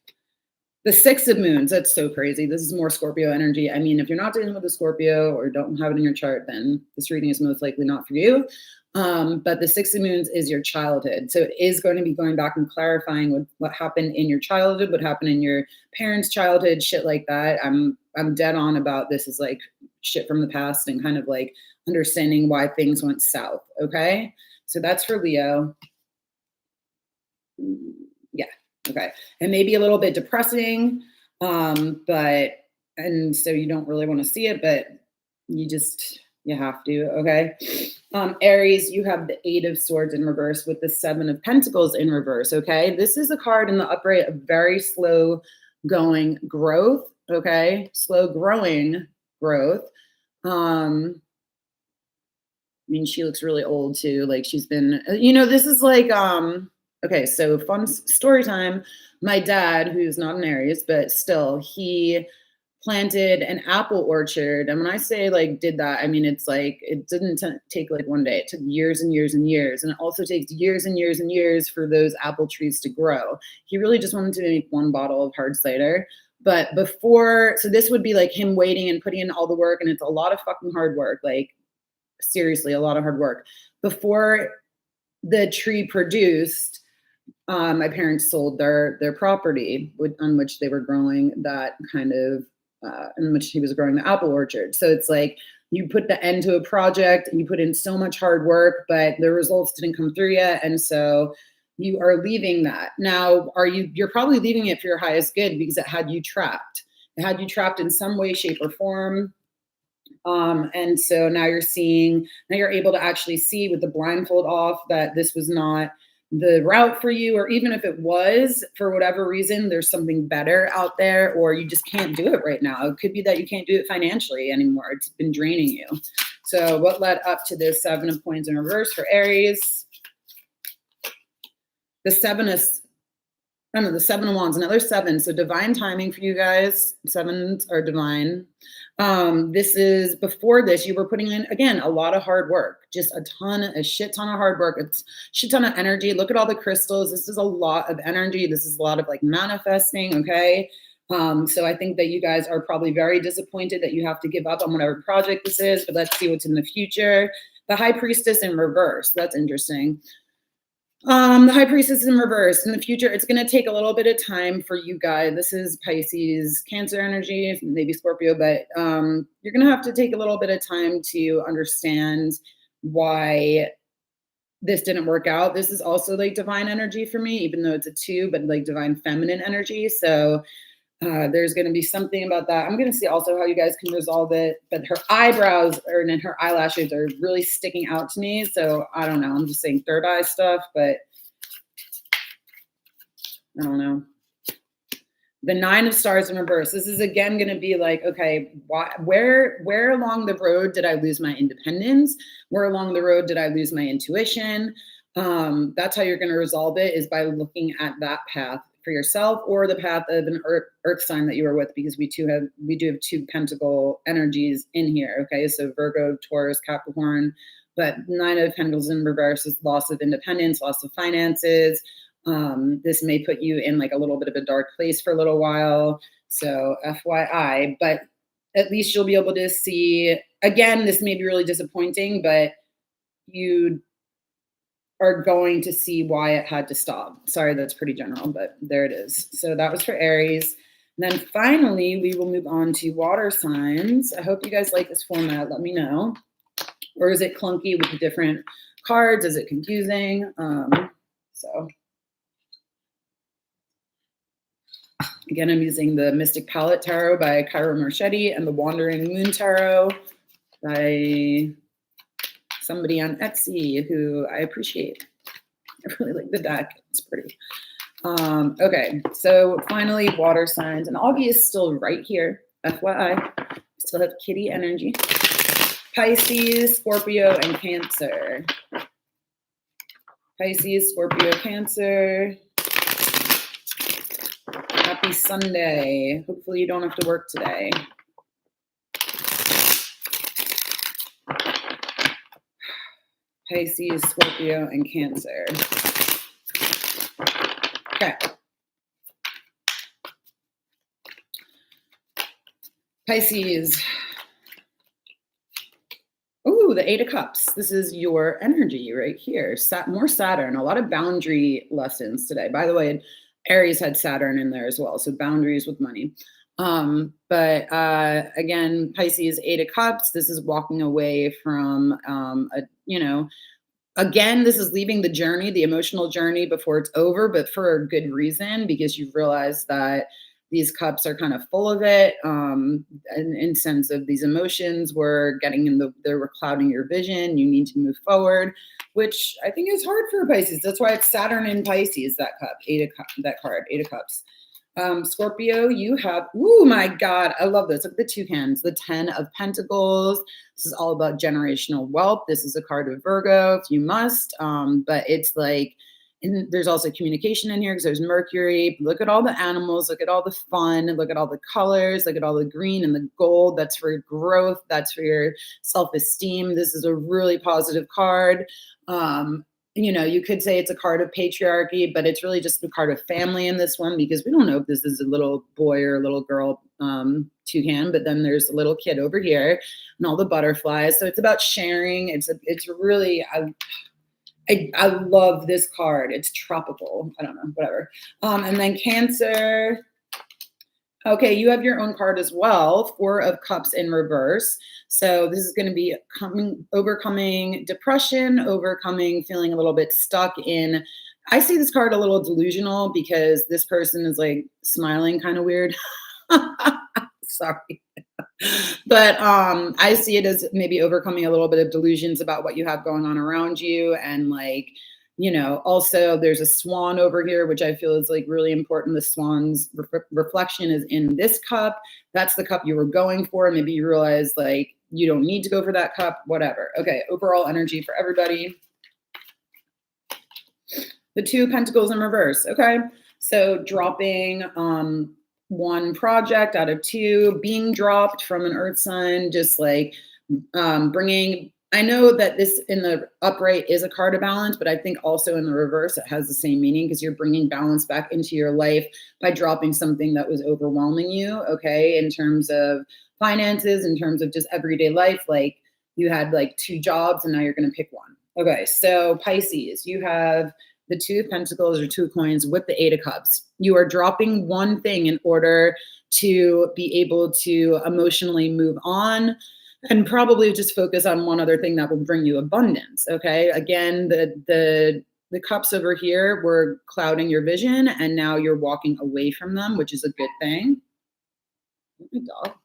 The Six of Moons, that's so crazy. This is more Scorpio energy. I mean, if you're not dealing with a Scorpio or don't have it in your chart, then this reading is most likely not for you. But the Six of Moons is your childhood. So it is going to be going back and clarifying what happened in your childhood, what happened in your parents' childhood, shit like that. I'm dead on about this is like shit from the past and kind of like understanding why things went south. Okay. So that's for Leo. Yeah. Okay. And maybe a little bit depressing. And so you don't really want to see it, but you have to. Okay. Aries, you have the Eight of Swords in reverse with the Seven of Pentacles in reverse. Okay. This is a card in the upright of very slow going growth. Okay. Slow growing growth. I mean, she looks really old too. Like she's been, this is like, okay, so fun story time. My dad, who's not an Aries, but still, he planted an apple orchard. And when I say like did that, I mean, it's like, it didn't take like one day. It took years and years and years. And it also takes years and years and years for those apple trees to grow. He really just wanted to make one bottle of hard cider. But so this would be like him waiting and putting in all the work. And it's a lot of fucking hard work. Like seriously, a lot of hard work. Before the tree produced, my parents sold their property on which they were growing that kind of, in which he was growing the apple orchard. So it's like you put the end to a project and you put in so much hard work, but the results didn't come through yet. And so you are leaving that. Now, you're probably leaving it for your highest good because it had you trapped. It had you trapped in some way, shape, or form. And so now you're able to actually see with the blindfold off that this was not the route for you, or even if it was, for whatever reason, there's something better out there, or you just can't do it right now. It could be that you can't do it financially anymore. It's been draining you. So what led up to this Seven of Coins in reverse for Aries? The Seven of I don't know, the Seven of Wands, another seven. So divine timing for you guys. Sevens are divine. This is before this, you were putting in again a lot of hard work, just a shit ton of hard work, shit ton of energy. Look at all the crystals. This is a lot of energy. This is a lot of like manifesting. Okay. So I think that you guys are probably very disappointed that you have to give up on whatever project this is, but let's see what's in the future. The High Priestess in reverse. That's interesting. The High Priestess in reverse. In the future, it's going to take a little bit of time for you guys. This is Pisces, Cancer energy, maybe Scorpio, but you're going to have to take a little bit of time to understand why this didn't work out. This is also like divine energy for me, even though it's a two, but like divine feminine energy. So there's going to be something about that. I'm going to see also how you guys can resolve it, but her eyebrows and her eyelashes are really sticking out to me. So I don't know. I'm just saying third eye stuff, but I don't know. The Nine of Stars in reverse. This is again going to be like, okay, where along the road did I lose my independence? Where along the road did I lose my intuition? That's how you're going to resolve it, is by looking at that path for yourself, or the path of an earth sign that you are with, because we do have two pentacle energies in here. Okay, so Virgo, Taurus, Capricorn, but Nine of Pentacles in reverse is loss of independence, loss of finances. This may put you in like a little bit of a dark place for a little while. So FYI, but at least you'll be able to see, again, this may be really disappointing, but you are going to see why it had to stop. Sorry, that's pretty general, but there it is. So that was for Aries. And then finally, we will move on to water signs. I hope you guys like this format. Let me know. Or is it clunky with the different cards? Is it confusing? So again, I'm using the Mystic Palette Tarot by Cairo Marchetti and the Wandering Moon Tarot by somebody on Etsy who I appreciate. I really like the deck. It's pretty. Okay, so finally, water signs. And Augie is still right here. FYI. Still have kitty energy. Pisces, Scorpio, and Cancer. Pisces, Scorpio, Cancer. Happy Sunday. Hopefully you don't have to work today. Pisces, Scorpio, and Cancer. Okay. Pisces. Ooh, the Eight of Cups. This is your energy right here. More Saturn. A lot of boundary lessons today. By the way, Aries had Saturn in there as well. So boundaries with money. But again, Pisces, Eight of Cups. This is walking away from again, this is leaving the journey, the emotional journey, before it's over, but for a good reason, because you've realized that these cups are kind of full of it, in sense of these emotions were they're clouding your vision. You need to move forward, which I think is hard for Pisces. That's why it's Saturn in Pisces, that card, Eight of Cups. Scorpio, you have, oh my God, I love this. Look at the toucans, the 10 of Pentacles. This is all about generational wealth. This is a card of Virgo, if you must, but it's like, and there's also communication in here because there's Mercury. Look at all the animals, look at all the fun, look at all the colors, look at all the green and the gold. That's for growth. That's for your self-esteem. This is a really positive card. You could say it's a card of patriarchy, but it's really just a card of family in this one, because we don't know if this is a little boy or a little girl toucan, but then there's a little kid over here and all the butterflies. So it's about sharing. It's really, I love this card. It's tropical. I don't know, whatever. And then Cancer. Okay, you have your own card as well, Four of Cups in reverse. So this is going to be overcoming depression, overcoming feeling a little bit stuck in. I see this card a little delusional because this person is like smiling kind of weird. Sorry. But I see it as maybe overcoming a little bit of delusions about what you have going on around you. And like, also there's a swan over here, which I feel is like really important. The swan's reflection is in this cup. That's the cup you were going for. Maybe you realize like you don't need to go for that cup, whatever. Okay, overall energy for everybody. The Two of Pentacles in reverse. Okay. So dropping one project out of two, being dropped from an earth sign, just like bringing, I know that this in the upright is a card of balance, but I think also in the reverse, it has the same meaning because you're bringing balance back into your life by dropping something that was overwhelming you. Okay. In terms of finances, in terms of just everyday life, like you had like two jobs and now you're going to pick one. Okay. So Pisces, you have the two of pentacles or two of coins with the eight of cups. You are dropping one thing in order to be able to emotionally move on and probably just focus on one other thing that will bring you abundance. Okay. Again, the cups over here were clouding your vision and now you're walking away from them, which is a good thing. My dog?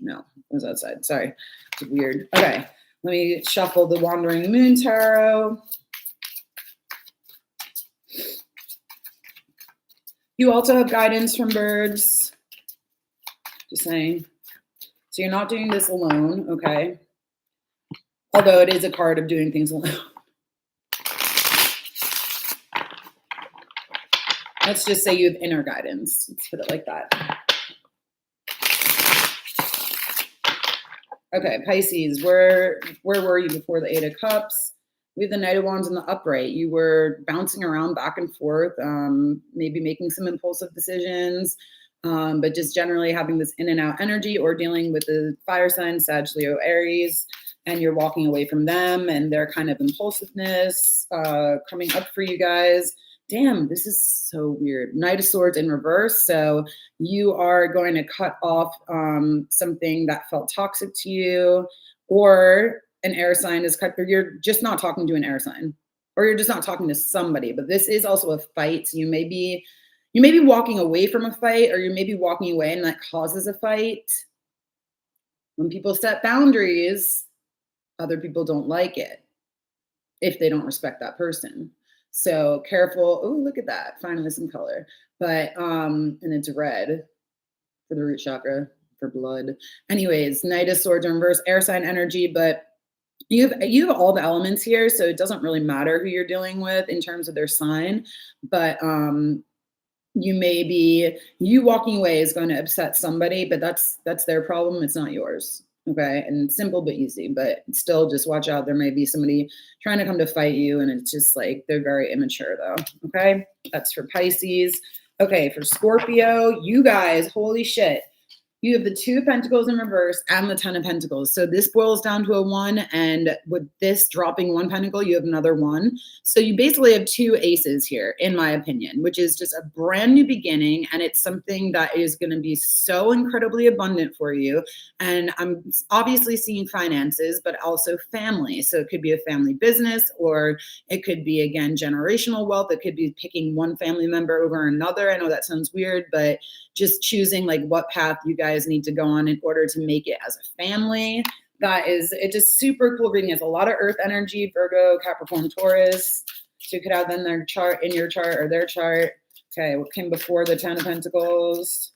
No, it was outside. Sorry. It's weird. Okay. Let me shuffle the Wandering Moon Tarot. You also have guidance from birds. Just saying. So you're not doing this alone, okay? Although it is a card of doing things alone. Let's just say you have inner guidance. Let's put it like that. Okay, Pisces, where were you before the Eight of Cups? We have the Knight of Wands in the upright. You were bouncing around back and forth, maybe making some impulsive decisions, but just generally having this in and out energy, or dealing with the fire signs, Sag, Leo, Aries, and you're walking away from them and their kind of impulsiveness coming up for you guys. Damn, this is so weird. Knight of Swords in reverse. So you are going to cut off something that felt toxic to you, or an air sign is cut, or you're just not talking to an air sign, or you're just not talking to somebody. But this is also a fight. So you may be walking away from a fight, or you may be walking away and that causes a fight. When people set boundaries, other people don't like it if they don't respect that person. So careful. Oh, look at that. Finally some color. But and it's red for the root chakra, for blood. Anyways, Knight of Swords in reverse, air sign energy, but you have all the elements here, so it doesn't really matter who you're dealing with in terms of their sign. But you walking away is going to upset somebody, but that's their problem. It's not yours. Okay. And simple but easy, but still just watch out. There may be somebody trying to come to fight you, and it's just like they're very immature though. Okay. That's for Pisces. Okay. For Scorpio, you guys, holy shit. You have the Two of Pentacles in reverse and the Ten of Pentacles. So this boils down to a 1. And with this dropping one pentacle, you have another 1. So you basically have two aces here, in my opinion, which is just a brand new beginning. And it's something that is going to be so incredibly abundant for you. And I'm obviously seeing finances, but also family. So it could be a family business, or it could be, again, generational wealth. It could be picking one family member over another. I know that sounds weird, but just choosing like what path you guys need to go on in order to make it as a family. It's just super cool reading. It's a lot of earth energy, Virgo, Capricorn, Taurus. So you could have in their chart, in your chart or their chart. Okay, what came before the Ten of Pentacles?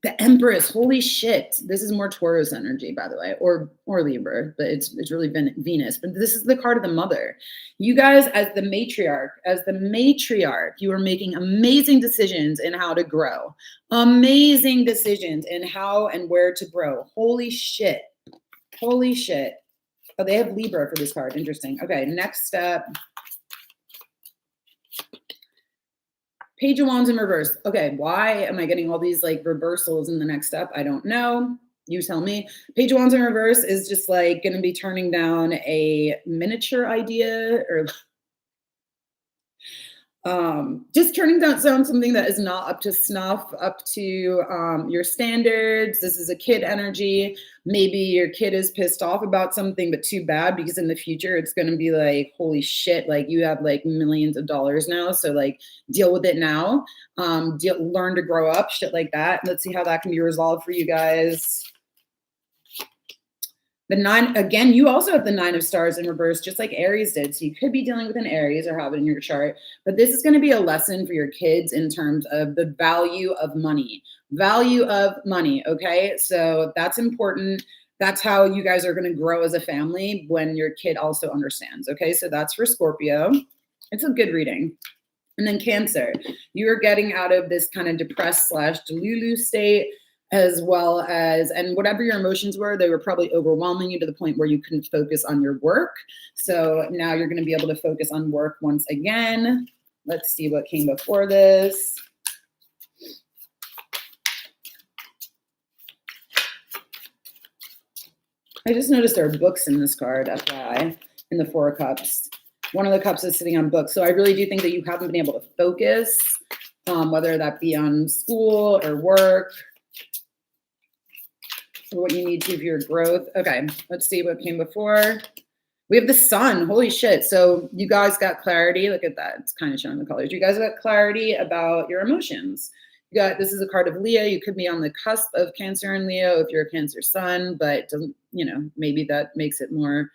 The Empress, holy shit. This is more Taurus energy, by the way, or Libra, but it's really been Venus. But this is the card of the mother. You guys, as the matriarch, you are making amazing decisions in how to grow. Amazing decisions in how and where to grow. Holy shit. Holy shit. Oh, they have Libra for this card. Interesting. Okay, next step. Page of Wands in reverse. Okay, why am I getting all these like reversals in the next step? I don't know. You tell me. Page of Wands in reverse is just like going to be turning down a miniature idea, or just turning down something that is not up to snuff, up to your standards. This is a kid energy. Maybe your kid is pissed off about something, but too bad, because in the future it's going to be like, holy shit, like you have like millions of dollars now, so like deal with it now. Learn to grow up, shit like that. Let's see how that can be resolved for you guys. The 9, again, you also have the 9 of Stars in reverse, just like Aries did. So you could be dealing with an Aries or have it in your chart, but this is going to be a lesson for your kids in terms of the value of money. Value of money, okay? So that's important. That's how you guys are going to grow as a family, when your kid also understands, okay? So that's for Scorpio. It's a good reading. And then Cancer, you're getting out of this kind of depressed / delulu state, as well as, and whatever your emotions were, they were probably overwhelming you to the point where you couldn't focus on your work. So now you're going to be able to focus on work once again. Let's see what came before this. I just noticed there are books in this card, FYI, in the Four of Cups. One of the cups is sitting on books. So I really do think that you haven't been able to focus, whether that be on school or work, or what you need to for your growth. Okay, let's see what came before. We have the Sun. Holy shit. So you guys got clarity. Look at that. It's kind of showing the colors. You guys got clarity about your emotions. You got, this is a card of Leo. You could be on the cusp of Cancer and Leo if you're a Cancer Sun, but doesn't, you know, maybe that makes it more,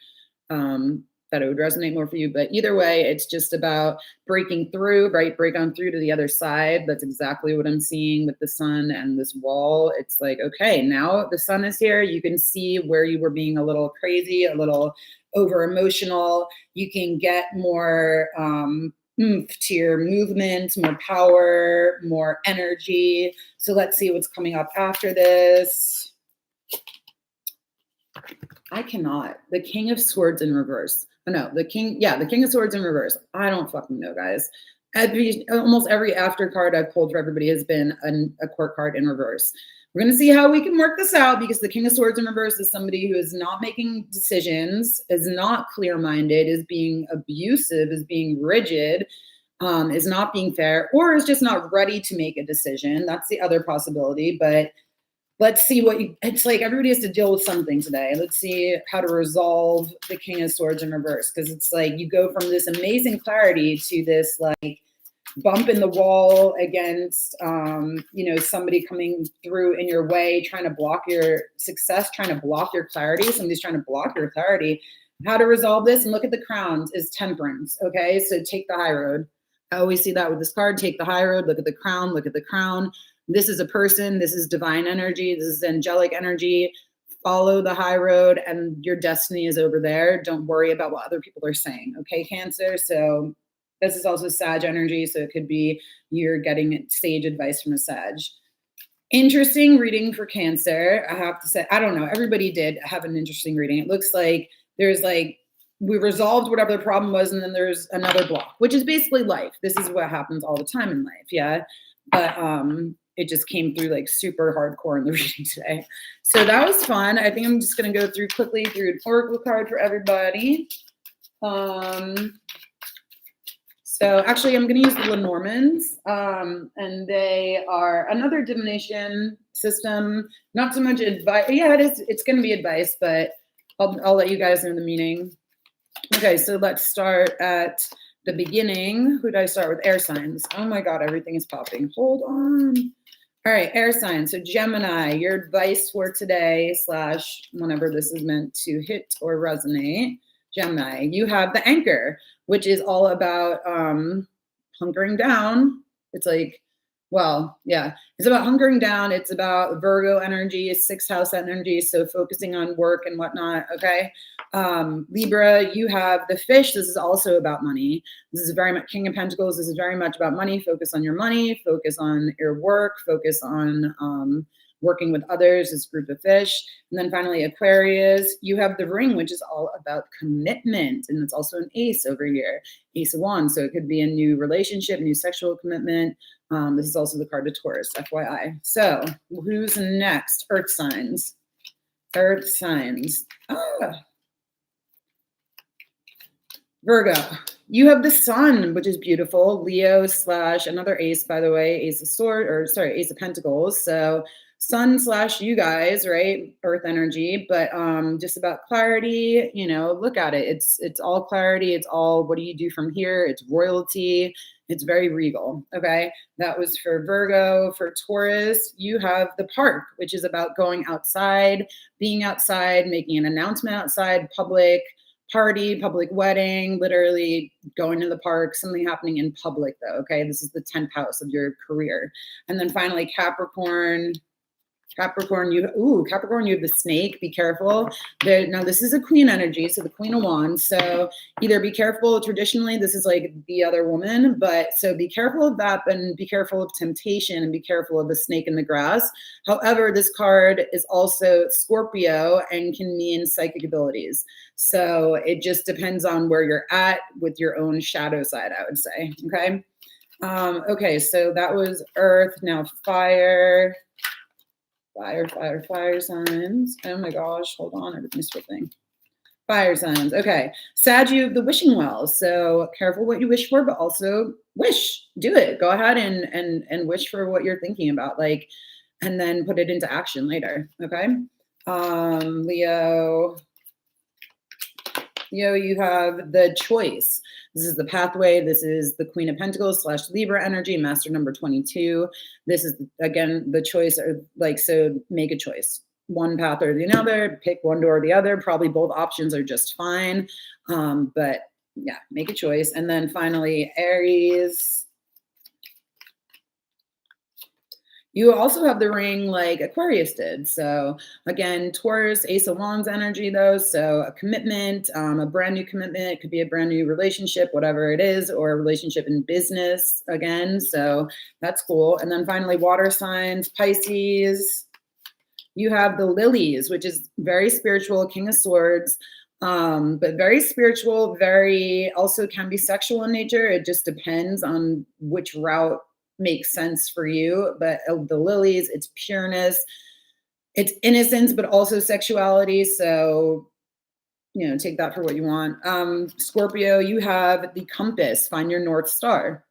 that it would resonate more for you. But either way, it's just about breaking through, right? Break on through to the other side. That's exactly what I'm seeing with the Sun and this wall. It's like, okay, now the Sun is here. You can see where you were being a little crazy, a little over emotional. You can get more oomph to your movement, more power, more energy. So let's see what's coming up after this. I cannot. The King of Swords in reverse. Oh, no, the King of Swords in reverse. I don't fucking know, guys. Almost every after card I've pulled for everybody has been a court card in reverse. We're going to see how we can work this out, because the King of Swords in reverse is somebody who is not making decisions, is not clear-minded, is being abusive, is being rigid, is not being fair, or is just not ready to make a decision. That's the other possibility. But let's see what it's like. Everybody has to deal with something today. Let's see how to resolve the King of Swords in reverse, because it's like you go from this amazing clarity to this like bump in the wall against, you know, somebody coming through in your way, trying to block your success, trying to block your clarity. Somebody's trying to block your clarity. How to resolve this, and look at the crowns, is Temperance. Okay, so take the high road. I always see that with this card. Take the high road. Look at the crown. Look at the crown. This is a person. This is divine energy. This is angelic energy. Follow the high road, and your destiny is over there. Don't worry about what other people are saying. Okay, Cancer. So this is also Sag energy. So it could be you're getting sage advice from a Sag. Interesting reading for Cancer. I have to say, I don't know. Everybody did have an interesting reading. It looks like there's like, we resolved whatever the problem was, and then there's another block, which is basically life. This is what happens all the time in life. Yeah. But it just came through like super hardcore in the reading today. So that was fun. I think I'm just going to go through quickly through an oracle card for everybody. So actually I'm going to use the Lenormands, and they are another divination system. Not so much advice. Yeah, it is. It's going to be advice, but I'll let you guys know the meaning. Okay, so let's start at the beginning. Who do I start with? Air signs. Oh my God, everything is popping. Hold on. All right, air signs. So Gemini, your advice for today / whenever this is meant to hit or resonate. Gemini, you have the Anchor, which is all about hunkering down. It's like, well, yeah, it's about hunkering down. It's about Virgo energy, 6th house energy. So focusing on work and whatnot. Okay. Libra, you have the Fish. This is also about money. This is very much King of Pentacles. This is very much about money. Focus on your money, focus on your work, focus on working with others, this group of Fish. And then finally, Aquarius, you have the Ring, which is all about commitment. And it's also an Ace over here, Ace of Wands. So it could be a new relationship, new sexual commitment. This is also the card to Taurus, FYI. So who's next? Earth signs. Earth signs. Virgo, you have the Sun, which is beautiful. Leo / another Ace, by the way, Ace of Pentacles. So Sun / you guys, right? Earth energy, but just about clarity. You know, look at it. It's all clarity. It's all, what do you do from here? It's royalty. It's very regal. Okay, that was for Virgo. For Taurus, you have the Park, which is about going outside, being outside, making an announcement outside, public party, public wedding, literally going to the park, something happening in public though. Okay, this is the 10th house of your career. And then finally Capricorn, Capricorn, Capricorn, you have the snake. Be careful. Now, this is a queen energy, so the Queen of Wands. So either be careful. Traditionally, this is like the other woman, but so be careful of that, and be careful of temptation, and be careful of the snake in the grass. However, this card is also Scorpio and can mean psychic abilities. So it just depends on where you're at with your own shadow side, I would say. Okay. Okay, so that was Earth. Now fire. Fire signs. Oh my gosh, hold on, everything's flipping. Fire signs. Okay. Sag, you have the wishing well. So careful what you wish for, but also wish. Do it. Go ahead and wish for what you're thinking about. Like, and then put it into action later. Okay. Leo, you have the choice. This is the pathway. This is the Queen of Pentacles / Libra energy, master number 22. This is, again, the choice, or like, so make a choice. One path or the other, pick one door or the other. Probably both options are just fine. But yeah, make a choice. And then finally, Aries. You also have the ring like Aquarius did. So again, Taurus, Ace of Wands energy though. So a commitment, a brand new commitment. It could be a brand new relationship, whatever it is, or a relationship in business again. So that's cool. And then finally, water signs, Pisces. You have the lilies, which is very spiritual, King of Swords, but very spiritual, very also can be sexual in nature. It just depends on which route makes sense for you. But the lilies, it's pureness, it's innocence, but also sexuality. So, take that for what you want. Scorpio, you have the compass. Find your North Star.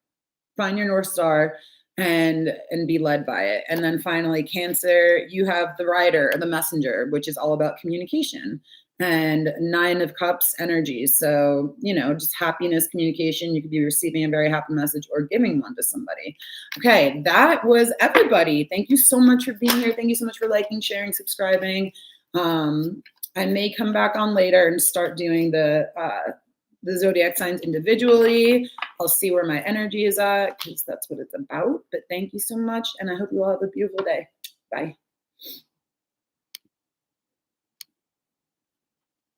Find your North Star and be led by it. And then finally, Cancer, you have the rider or the messenger, which is all about communication. And 9 of Cups energy. So, just happiness, communication. You could be receiving a very happy message or giving one to somebody. Okay, that was everybody. Thank you so much for being here. Thank you so much for liking, sharing, subscribing. I may come back on later and start doing the zodiac signs individually. I'll see where my energy is at, because that's what it's about. But thank you so much, and I hope you all have a beautiful day. Bye.